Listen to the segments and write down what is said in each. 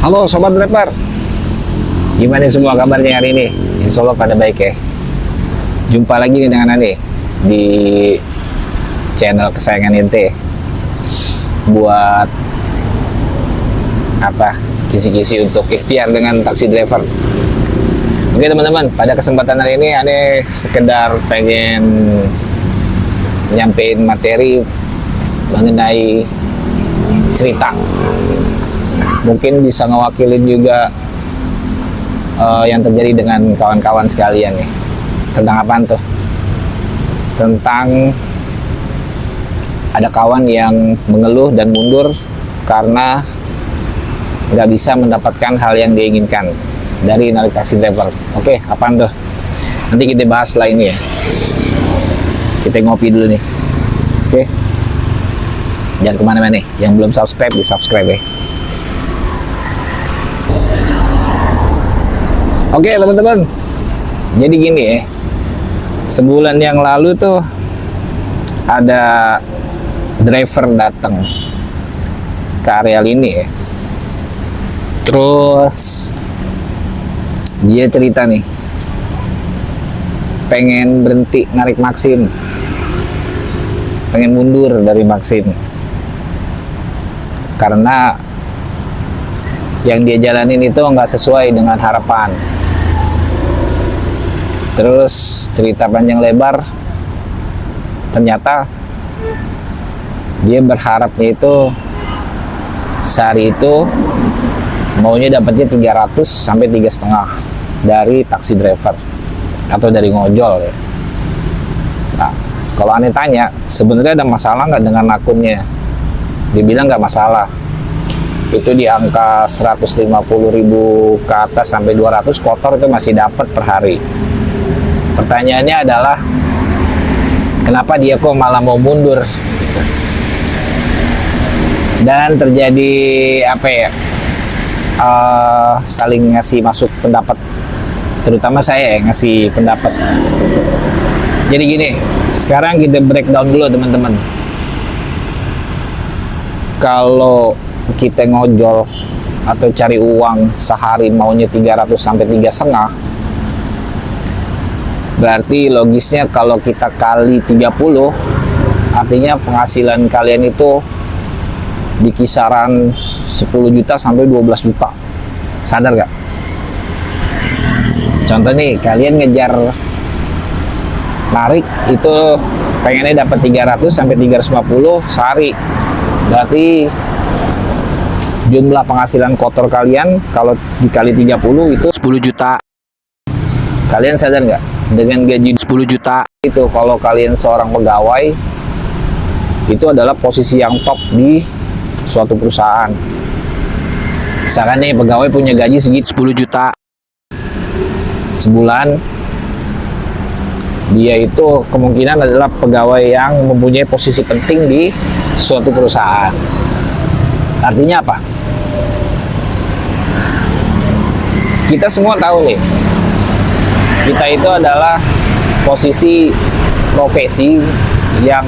Halo Sobat Driver, gimana semua kabarnya hari ini? Insya Allah pada baik ya. Jumpa lagi nih dengan Ane di channel kesayangan ente. Buat apa? Kisi-kisi untuk ikhtiar dengan taksi driver. Oke teman-teman, pada kesempatan hari ini Ane sekedar pengen nyampein materi mengenai cerita. Mungkin bisa ngewakilin juga yang terjadi dengan kawan-kawan sekalian nih. Tentang apaan tuh? Tentang ada kawan yang mengeluh dan mundur karena nggak bisa mendapatkan hal yang diinginkan dari narik taksi driver. Oke, apaan tuh? Nanti kita bahas setelah ini ya. Kita ngopi dulu nih. Oke. Jangan kemana-mana nih. Yang belum subscribe, di subscribe ya. Oke teman-teman, jadi gini ya, sebulan yang lalu tuh ada driver datang ke area ini ya. Terus dia cerita nih, pengen berhenti narik Maxim, pengen mundur dari Maxim karena yang dia jalanin itu nggak sesuai dengan harapan. Terus cerita panjang lebar, ternyata dia berharapnya itu sehari itu maunya dapatnya 300 sampai 3,5 dari taksi driver atau dari ngojol ya. Nah, kalau Ane tanya, sebenarnya ada masalah nggak dengan akunnya? Dia bilang nggak masalah. Itu di angka 150.000 ke atas sampai 200 kotor itu masih dapat per hari. Pertanyaannya adalah kenapa dia kok malah mau mundur gitu. Dan terjadi apa ya, saling ngasih masuk pendapat, terutama saya ya, ngasih pendapat. Jadi gini, sekarang kita breakdown dulu teman-teman. Kalau kita ngojol atau cari uang sehari maunya 300 sampai 3,5, berarti logisnya kalau kita kali 30, artinya penghasilan kalian itu di kisaran 10 juta sampai 12 juta. Sadar gak? Contoh nih, kalian ngejar narik itu pengennya dapat 300 sampai 350 sehari. Berarti jumlah penghasilan kotor kalian kalau dikali 30 itu 10 juta. Kalian sadar nggak? Dengan gaji 10 juta itu, kalau kalian seorang pegawai, itu adalah posisi yang top di suatu perusahaan. Misalkan nih pegawai punya gaji segitu 10 juta sebulan, dia itu kemungkinan adalah pegawai yang mempunyai posisi penting di suatu perusahaan. Artinya apa? Kita semua tahu nih, kita itu adalah posisi profesi yang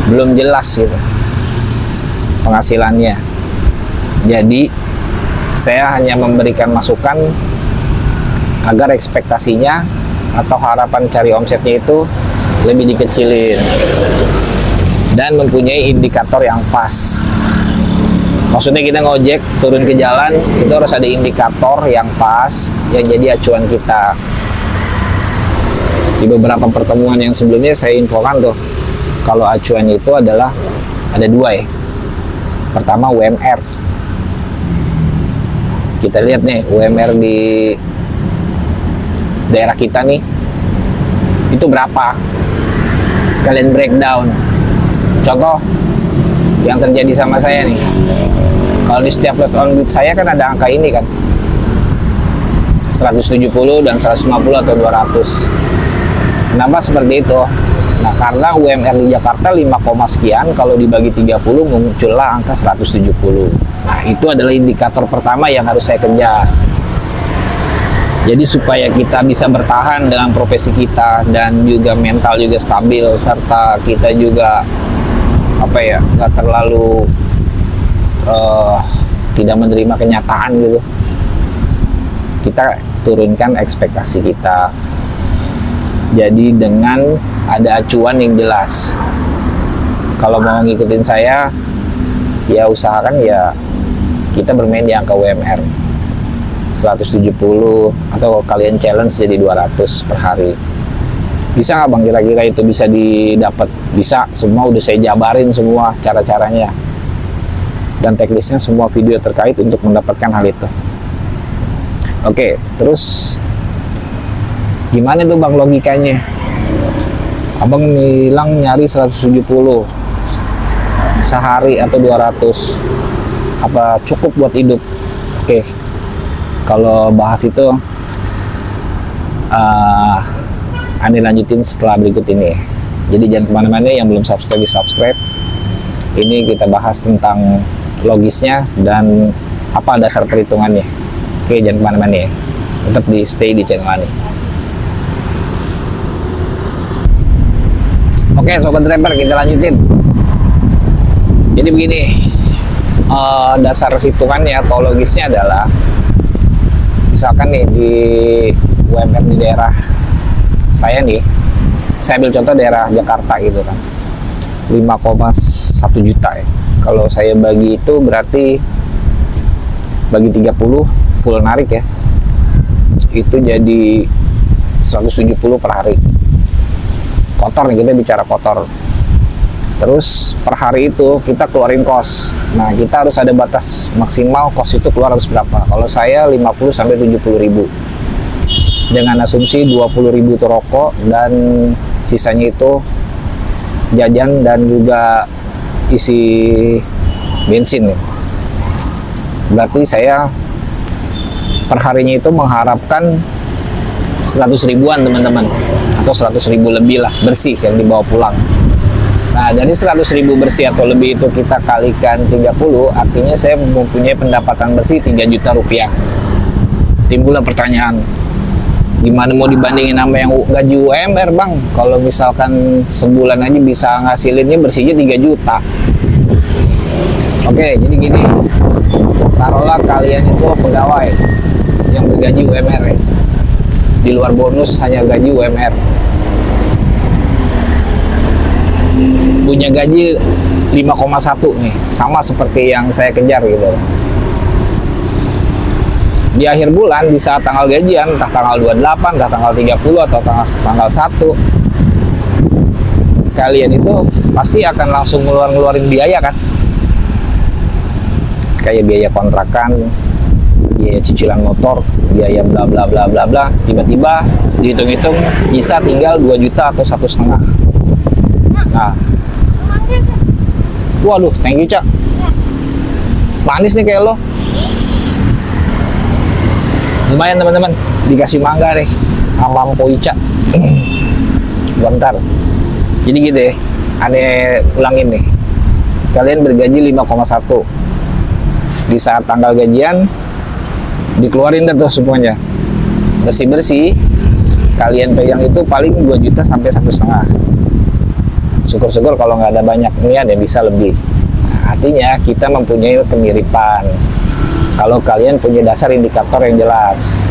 belum jelas gitu penghasilannya. Jadi saya hanya memberikan masukan agar ekspektasinya atau harapan cari omsetnya itu lebih dikecilin dan mempunyai indikator yang pas. Maksudnya kita ngojek turun ke jalan itu harus ada indikator yang pas yang jadi acuan kita. Di beberapa pertemuan yang sebelumnya saya infokan tuh, kalau acuan itu adalah ada dua ya. Pertama UMR. Kita lihat nih UMR di daerah kita nih itu berapa. Kalian breakdown. Contoh yang terjadi sama saya nih. Kalau di setiap left on bid saya kan ada angka ini kan, 170 dan 150 atau 200. Kenapa seperti itu? Nah, karena UMR di Jakarta 5, sekian, kalau dibagi 30 muncullah angka 170. Nah, itu adalah indikator pertama yang harus saya kejar. Jadi supaya kita bisa bertahan dengan profesi kita dan juga mental juga stabil, serta kita juga apa ya, nggak terlalu tidak menerima kenyataan gitu, kita turunkan ekspektasi kita. Jadi dengan ada acuan yang jelas, kalau mau ngikutin saya ya usahakan ya kita bermain di angka UMR 170, atau kalian challenge jadi 200 per hari. Bisa nggak bang kira-kira itu bisa didapat? Bisa, semua udah saya jabarin semua cara-caranya dan teknisnya, semua video terkait untuk mendapatkan hal itu. Oke, terus gimana tuh bang logikanya? Abang bilang nyari 170 sehari atau 200, apa cukup buat hidup? Oke, kalau bahas itu Anda lanjutin setelah berikut ini. Jadi jangan kemana-mana, yang belum subscribe di subscribe. Ini kita bahas tentang logisnya dan apa dasar perhitungannya. Oke, jangan kemana-mana ya, tetap di stay di channel ini. Oke sobat driver, kita lanjutin. Jadi begini, dasar hitungannya atau logisnya adalah, misalkan nih di UMR di daerah saya nih, saya ambil contoh daerah Jakarta gitu kan, 5,1 juta ya. Kalau saya bagi itu berarti bagi 30 full narik ya, itu jadi 170 per hari. Kotor nih, kita bicara kotor. Terus per hari itu kita keluarin kos. Nah, kita harus ada batas maksimal kos itu keluar harus berapa. Kalau saya 50 sampai 70 ribu. Dengan asumsi 20 ribu itu rokok dan sisanya itu jajan dan juga isi bensin nih. Berarti saya per harinya itu mengharapkan 100 ribuan teman-teman, atau 100 ribu lebih lah bersih yang dibawa pulang. Nah, dari 100 ribu bersih atau lebih itu kita kalikan 30, artinya saya mempunyai pendapatan bersih 3 juta rupiah. Timbullah pertanyaan, gimana mau dibandingin sama yang gaji UMR bang? Kalau misalkan sebulan aja bisa ngasilinnya bersihnya 3 juta. Oke, jadi gini, taruhlah kalian itu pegawai yang bergaji UMR ya. Di luar bonus hanya gaji UMR. Punya gaji 5,1 nih, sama seperti yang saya kejar gitu. Di akhir bulan, di saat tanggal gajian, entah tanggal 28, entah tanggal 30, atau tanggal 1, kalian itu pasti akan langsung ngeluarin biaya kan? Kayak biaya kontrakan, biaya cicilan motor, biaya bla bla bla bla bla. Tiba-tiba dihitung-hitung bisa tinggal 2 juta atau 1,5. Nah, waduh, thank you Cak. Manis nih kayak lo. Lumayan teman-teman, dikasih mangga deh sama Mpo Ica. Bentar. Jadi gitu ya, aneh ulangin nih. Kalian bergaji 5,1. Di saat tanggal gajian dikeluarin deh tuh semuanya, bersih-bersih kalian pegang itu paling 2 juta sampai 1,5. Syukur-syukur kalau nggak ada banyak niat ya bisa lebih. Nah, artinya kita mempunyai kemiripan kalau kalian punya dasar indikator yang jelas.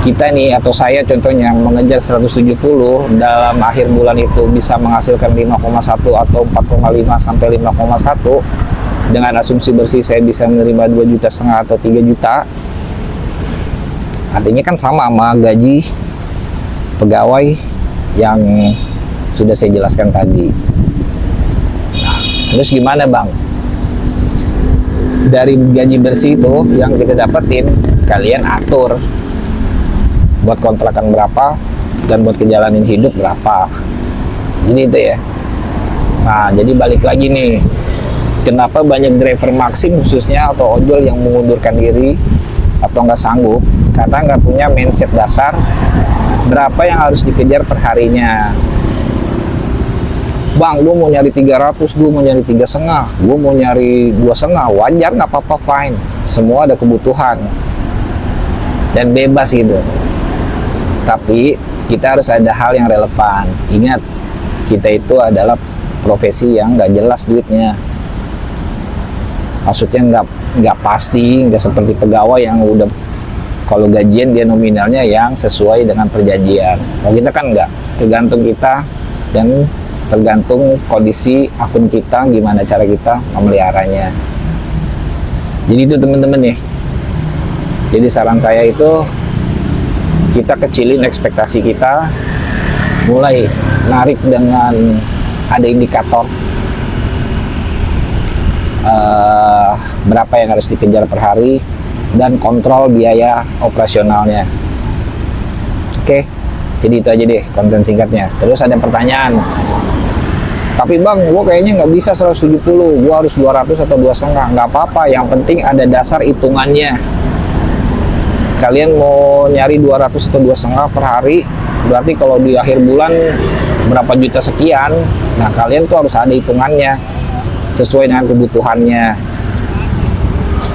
Kita nih atau saya contohnya mengejar 170, dalam akhir bulan itu bisa menghasilkan 5,1 atau 4,5 sampai 5,1. Dengan asumsi bersih saya bisa menerima 2,5 juta atau 3 juta. Artinya kan sama gaji pegawai yang sudah saya jelaskan tadi. Nah, terus gimana bang? Dari gaji bersih itu yang kita dapetin, kalian atur buat kontrakan berapa dan buat kejalanin hidup berapa. Jadi itu ya. Nah, jadi balik lagi nih, kenapa banyak driver Maxim khususnya atau ojol yang mengundurkan diri atau nggak sanggup? Karena nggak punya mindset dasar berapa yang harus dikejar perharinya. Bang, gue mau nyari 300, gue mau nyari 3,5, gue mau nyari 2,5, wajar, nggak apa-apa, fine. Semua ada kebutuhan dan bebas gitu. Tapi kita harus ada hal yang relevan. Ingat, kita itu adalah profesi yang nggak jelas duitnya. maksudnya nggak pasti, nggak seperti pegawai yang udah kalau gajian dia nominalnya yang sesuai dengan perjanjian. Kalau kita kan nggak, tergantung kita dan tergantung kondisi akun kita, gimana cara kita memeliharanya. Jadi itu teman-teman nih. Jadi saran saya itu kita kecilin ekspektasi kita, mulai narik dengan ada indikator berapa yang harus dikejar per hari dan kontrol biaya operasionalnya. Oke, jadi itu aja deh konten singkatnya. Terus ada pertanyaan, tapi bang, gue kayaknya nggak bisa 170, gue harus 200 atau 2,5. Nggak apa-apa, yang penting ada dasar hitungannya. Kalian mau nyari 200 atau 2,5 per hari, berarti kalau di akhir bulan berapa juta sekian. Nah, kalian tuh harus ada hitungannya sesuai dengan kebutuhannya.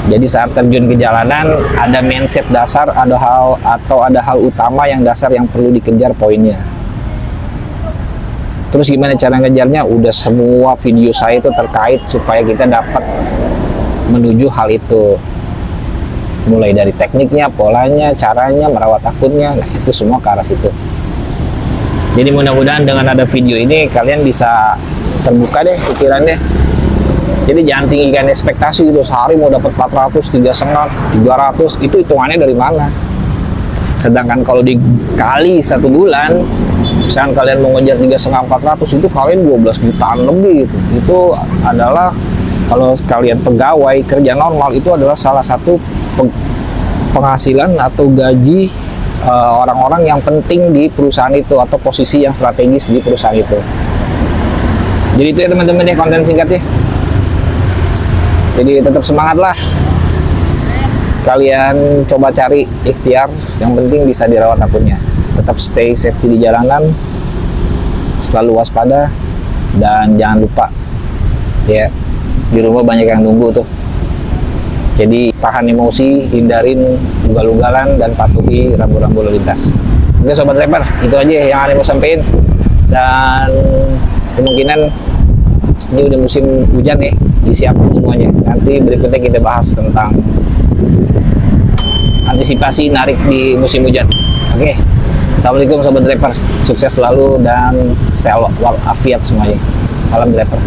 Jadi saat terjun ke jalanan ada mindset dasar, ada hal utama yang dasar yang perlu dikejar poinnya. Terus gimana cara ngejarnya? Udah semua video saya itu terkait supaya kita dapat menuju hal itu. Mulai dari tekniknya, polanya, caranya, merawat akunnya, nah itu semua ke arah situ. Jadi mudah-mudahan dengan ada video ini kalian bisa terbuka deh pikirannya. Jadi jangan tinggikan ekspektasi gitu, sehari mau dapat 400, 3,5, 300, itu hitungannya dari mana? Sedangkan kalau dikali 1 bulan, misalkan kalian mau ngejar 3,5, 400, itu kalian 12 jutaan lebih gitu. Itu adalah, kalau kalian pegawai kerja normal, itu adalah salah satu penghasilan atau gaji orang-orang yang penting di perusahaan itu, atau posisi yang strategis di perusahaan itu. Jadi itu ya teman-teman ya konten singkatnya. Jadi tetap semangat lah, kalian coba cari ikhtiar, yang penting bisa dirawat akunnya. Tetap stay safety di jalanan, selalu waspada, dan jangan lupa ya, di rumah banyak yang nunggu tuh. Jadi tahan emosi, hindarin ugal-ugalan, dan patuhi rambu-rambu lalu lintas. Oke sobat rapper, itu aja yang Ane mau sampein. Dan kemungkinan ini udah musim hujan nih, disiapin semuanya. Nanti berikutnya kita bahas tentang antisipasi narik di musim hujan. Oke, assalamualaikum sobat rapper, sukses selalu dan sehat walafiat semuanya. Salam rapper.